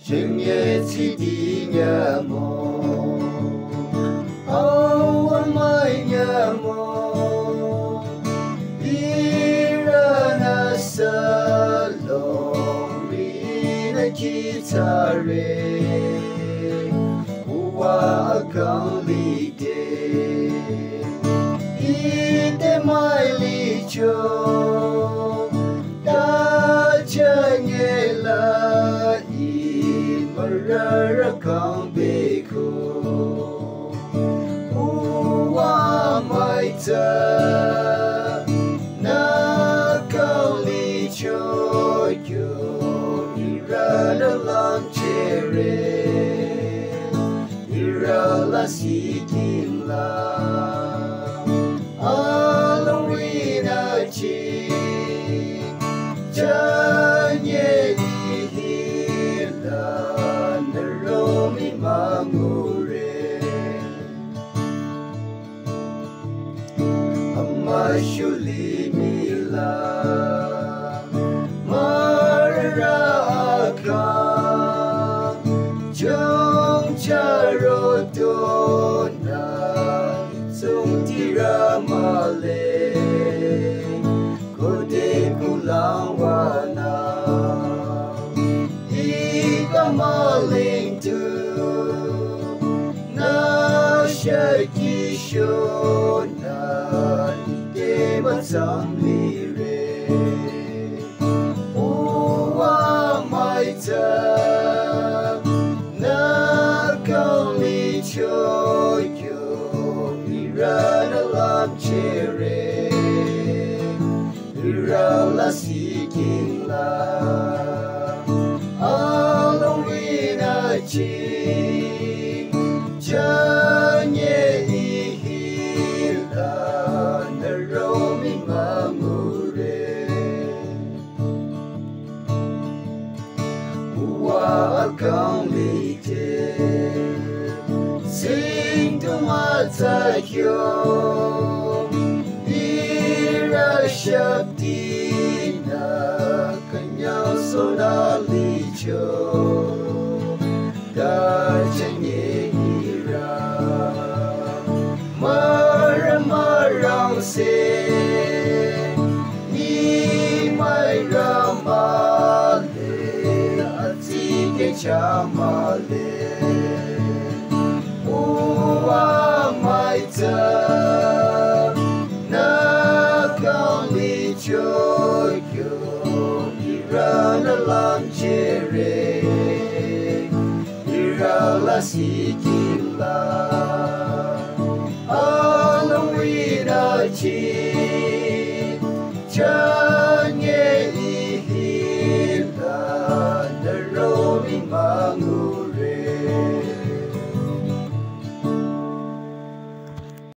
Chừng chỉ đi nhà mô âu mai nhà mô ira na sa long ri na kitare wa kang li de ite mai li cho da changela Marara kang beko uwa maita na kang li choyo irada lang chere irala sikim la alang wina chi janye Amashuli mila Marara akang Jong charodona Itung tiramale Kode kulang wana Ikamaling tu Shakishona Ide Matsamire Uwa Maita Nakali Choyo Irana Lam Chere Irala Siking La Alawina Chi Janye ihila naromi mamure Uwa akang lite Sing tumata kyo Ira shakti na kanyang sonali cho Dajanye Marang se ni mai ramale ati ke chamale uwa maita na kali choyo irana lang chere irala sikila Alawina chi